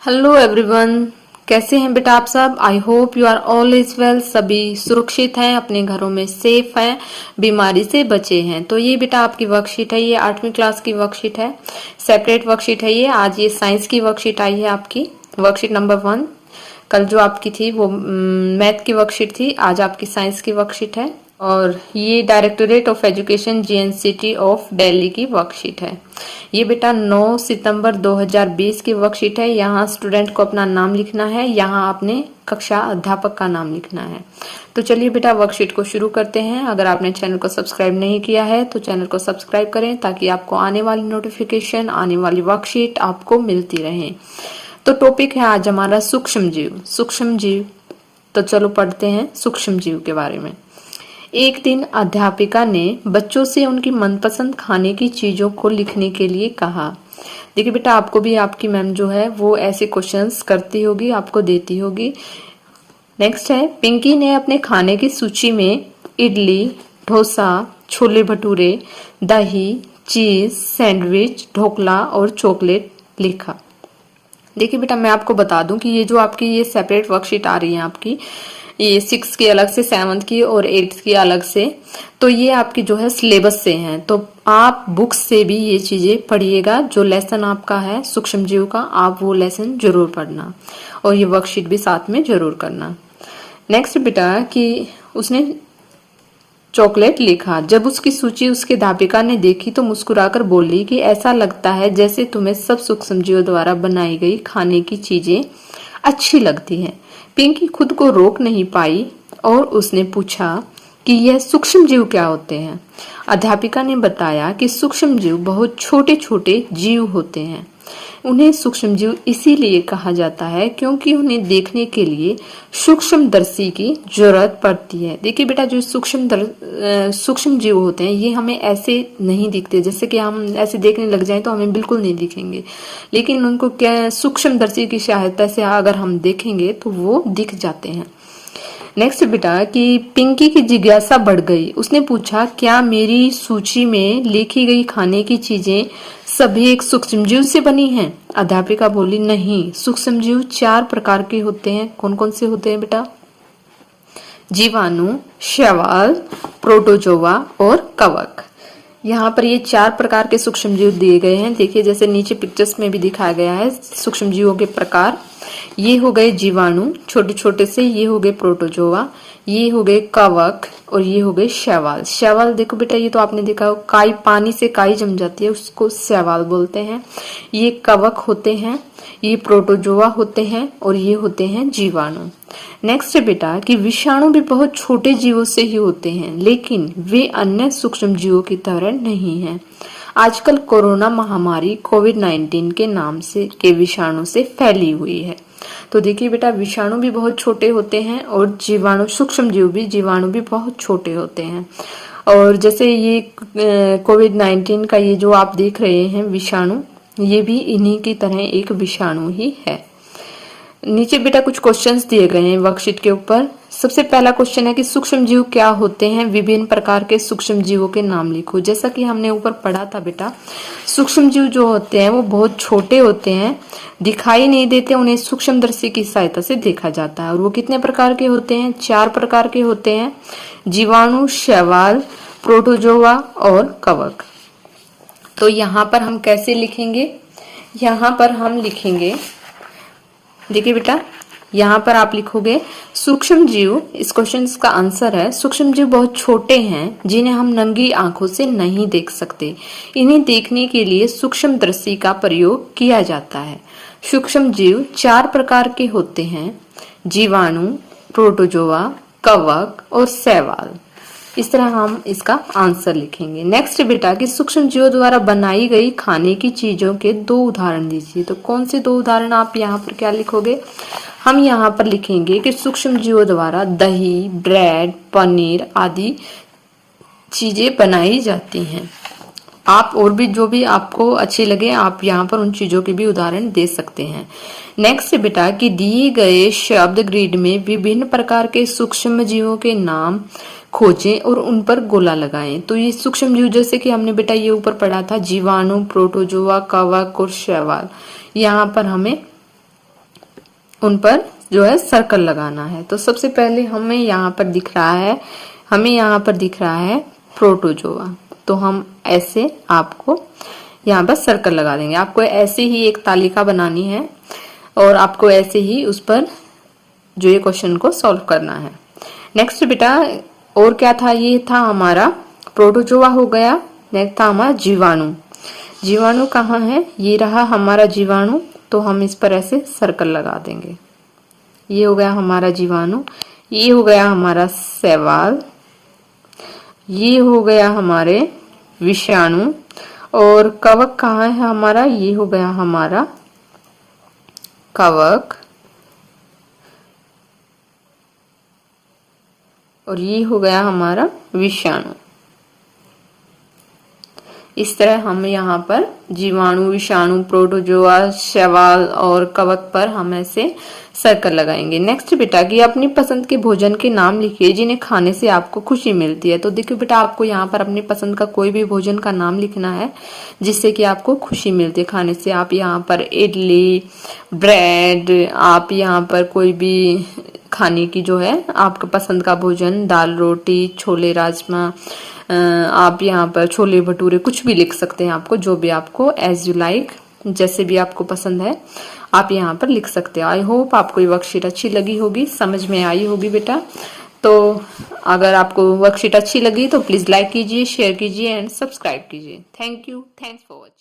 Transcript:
Hello everyone, कैसे हैं बेटा आप सब। I hope you are all is well. सभी सुरक्षित हैं, अपने घरों में सेफ हैं, बीमारी से बचे हैं। तो ये बेटा आपकी वर्कशीट है, ये 8वीं क्लास की वर्कशीट है, सेपरेट वर्कशीट है ये। आज ये साइंस की वर्कशीट आई है आपकी, वर्कशीट नंबर 1। कल जो आपकी थी वो मैथ की वर्कशीट थी, आज आपकी साइंस की वर्कशीट है। और ये directorate of education GNCT of Delhi की वर्कशीट है। ये बेटा 9 सितंबर 2020 की वर्कशीट है। यहाँ स्टूडेंट को अपना नाम लिखना है, यहाँ आपने कक्षा अध्यापक का नाम लिखना है। तो चलिए बेटा वर्कशीट को शुरू करते हैं। अगर आपने चैनल को सब्सक्राइब नहीं किया है तो चैनल को सब्सक्राइब करें ताकि आपको आने वाली नोटिफिकेशन, आने वाली वर्कशीट आपको मिलती रहे। तो टॉपिक है आज हमारा सूक्ष्म जीव। सूक्ष्म जीव, तो चलो पढ़ते हैं सूक्ष्म जीव के बारे में। एक दिन अध्यापिका ने बच्चों से उनकी मनपसंद खाने की चीजों को लिखने के लिए कहा। देखिए बेटा, आपको भी आपकी मैम जो है वो ऐसे क्वेश्चंस करती होगी, आपको देती होगी। नेक्स्ट है, पिंकी ने अपने खाने की सूची में इडली, डोसा, छोले भटूरे, दही, चीज, सैंडविच, ढोकला और चॉकलेट लिखा। देखिए बेटा, मैं आपको बता दूं कि ये जो आपकी ये सेपरेट वर्कशीट आ रही है आपकी, ये 6 की अलग से, 7th की और 8th की अलग से, तो ये आपकी जो है सिलेबस से हैं। तो आप बुक्स से भी ये चीजें पढ़िएगा। जो लेसन आपका है सूक्ष्म जीव का, आप वो लेसन जरूर पढ़ना और ये वर्कशीट भी साथ में जरूर करना। नेक्स्ट बेटा कि उसने चॉकलेट लिखा। जब उसकी सूची उसके अध्यापिका ने देखी तो मुस्कुराकर बोली कि ऐसा लगता है जैसे तुम्हें सब सूक्ष्म जीवों द्वारा बनाई गई खाने की चीजें अच्छी लगती हैं। पिंकी खुद को रोक नहीं पाई और उसने पूछा कि यह सूक्ष्म जीव क्या होते हैं। अध्यापिका ने बताया कि सूक्ष्म जीव बहुत छोटे छोटे जीव होते हैं। उन्हें सूक्ष्म जीव इसीलिए कहा जाता है क्योंकि उन्हें देखने के लिए सूक्ष्मदर्शी की जरूरत पड़ती है। देखिए बेटा, जो सूक्ष्म जीव होते हैं ये हमें ऐसे नहीं दिखते, जैसे कि हम ऐसे देखने लग जाएं तो हमें बिल्कुल नहीं दिखेंगे, लेकिन उनको क्या सूक्ष्मदर्शी की सहायता से अगर हम देखेंगे तो वो दिख जाते हैं। नेक्स्ट बेटा कि पिंकी की जिज्ञासा बढ़ गई। उसने पूछा, क्या मेरी सूची में लिखी गई खाने की चीजें सभी एक सूक्ष्मजीव से बनी हैं? अध्यापिका बोली, नहीं, सूक्ष्मजीव 4 प्रकार के होते हैं। कौन कौन से होते हैं बेटा? जीवाणु, शैवाल, प्रोटोजोआ और कवक। यहाँ पर ये 4 प्रकार के सूक्ष्मजीव दिए गए हैं। देखिए जैसे नीचे पिक्चर्स में भी दिखाया गया है सूक्ष्मजीवों के प्रकार। ये हो गए जीवाणु छोटे छोटे से, ये हो गए प्रोटोजोआ, ये हो गए कवक और ये हो गए शैवाल। शैवाल देखो बेटा, ये तो आपने देखा हो, काई, पानी से काई जम जाती है उसको शैवाल बोलते हैं। ये कवक होते हैं, ये प्रोटोजोआ होते हैं और ये होते हैं जीवाणु। नेक्स्ट बेटा कि विषाणु भी बहुत छोटे जीवों से ही होते हैं, लेकिन वे अन्य सूक्ष्म जीवों की तरह नहीं हैं। आजकल कोरोना महामारी कोविड-19 के नाम से के विषाणु से फैली हुई है। तो देखिए बेटा, विषाणु भी बहुत छोटे होते हैं और जीवाणु, सूक्ष्म जीव भी, जीवाणु भी बहुत छोटे होते हैं। और जैसे ये कोविड-19 का ये जो आप देख रहे हैं विषाणु, ये भी इन्हीं की तरह एक विषाणु ही है। नीचे बेटा कुछ क्वेश्चंस दिए गए हैं वर्कशीट के ऊपर। सबसे पहला क्वेश्चन है कि सूक्ष्म जीव क्या होते हैं? विभिन्न प्रकार के सूक्ष्म जीवों के नाम लिखो। जैसा कि हमने ऊपर पढ़ा था बेटा, सूक्ष्म जीव जो होते हैं वो बहुत छोटे होते हैं, दिखाई नहीं देते, उन्हें सूक्ष्मदर्शी की सहायता से देखा जाता है। और वो कितने प्रकार के होते हैं? 4 प्रकार के होते हैं, जीवाणु, शैवाल, प्रोटोजोआ और कवक। तो यहाँ पर हम कैसे लिखेंगे? यहाँ पर हम लिखेंगे, देखिए बेटा, यहाँ पर आप लिखोगे सूक्ष्म जीव। इस क्वेश्चन का आंसर है सूक्ष्म जीव बहुत छोटे हैं जिन्हें हम नंगी आंखों से नहीं देख सकते। इन्हें देखने के लिए सूक्ष्मदर्शी का प्रयोग किया जाता है। सूक्ष्म जीव 4 प्रकार के होते हैं, जीवाणु, प्रोटोजोआ, कवक और शैवाल। इस तरह हम इसका आंसर लिखेंगे। नेक्स्ट बेटा कि सूक्ष्म जीवों द्वारा बनाई गई खाने की चीजों के 2 उदाहरण दीजिए। तो कौन से 2 उदाहरण आप यहाँ पर क्या लिखोगे? हम यहाँ पर लिखेंगे कि सूक्ष्म जीवों द्वारा दही, ब्रेड, पनीर आदि चीजें बनाई जाती हैं। आप और भी जो भी आपको अच्छी लगे आप यहाँ पर उन चीजों के भी उदाहरण दे सकते हैं। नेक्स्ट बेटा कि दिए गए शब्द ग्रिड में विभिन्न प्रकार के सूक्ष्म जीवों के नाम खोजें और उन पर गोला लगाएं। तो ये सूक्ष्म जीव जैसे कि हमने बेटा ये ऊपर पढ़ा था, जीवाणु, प्रोटोजोआ, कवक और शैवाल। यहाँ पर हमें उन पर जो है सर्कल लगाना है। तो सबसे पहले हमें यहाँ पर दिख रहा है प्रोटोजोआ। तो हम ऐसे आपको यहाँ पर सर्कल लगा देंगे। आपको ऐसे ही एक तालिका बनानी है और आपको ऐसे ही उस पर जो ये क्वेश्चन को सॉल्व करना है। नेक्स्ट बेटा और क्या था, ये था हमारा प्रोटोजोआ हो गया। नेक्स्ट था हमारा जीवाणु। जीवाणु कहाँ है, ये रहा हमारा जीवाणु। तो हम इस पर ऐसे सर्कल लगा देंगे। ये हो गया हमारा जीवाणु, ये हो गया हमारा शैवाल, ये हो गया हमारे विषाणु, और कवक कहाँ है हमारा, ये हो गया हमारा कवक, और ये हो गया हमारा विषाणु। इस तरह हम यहाँ पर जीवाणु, विषाणु, प्रोटोजोआ, शैवाल और कवक पर हम ऐसे सर्कल लगाएंगे। नेक्स्ट बेटा कि अपनी पसंद के भोजन के नाम लिखिए जिन्हें खाने से आपको खुशी मिलती है। तो देखिए बेटा, आपको यहाँ पर अपनी पसंद का कोई भी भोजन का नाम लिखना है जिससे कि आपको खुशी मिलती है खाने से। आप यहाँ पर इडली, ब्रेड, आप यहाँ पर कोई भी खाने की जो है आपका पसंद का भोजन, दाल रोटी, छोले राजमा, आप यहाँ पर छोले भटूरे, कुछ भी लिख सकते हैं। आपको जो भी आपको एज यू लाइक, जैसे भी आपको पसंद है आप यहाँ पर लिख सकते हैं। आई होप आपको ये वर्कशीट अच्छी लगी होगी, समझ में आई होगी बेटा। तो अगर आपको वर्कशीट अच्छी लगी तो प्लीज लाइक कीजिए, शेयर कीजिए एंड सब्सक्राइब कीजिए। Thank you, thanks for watching.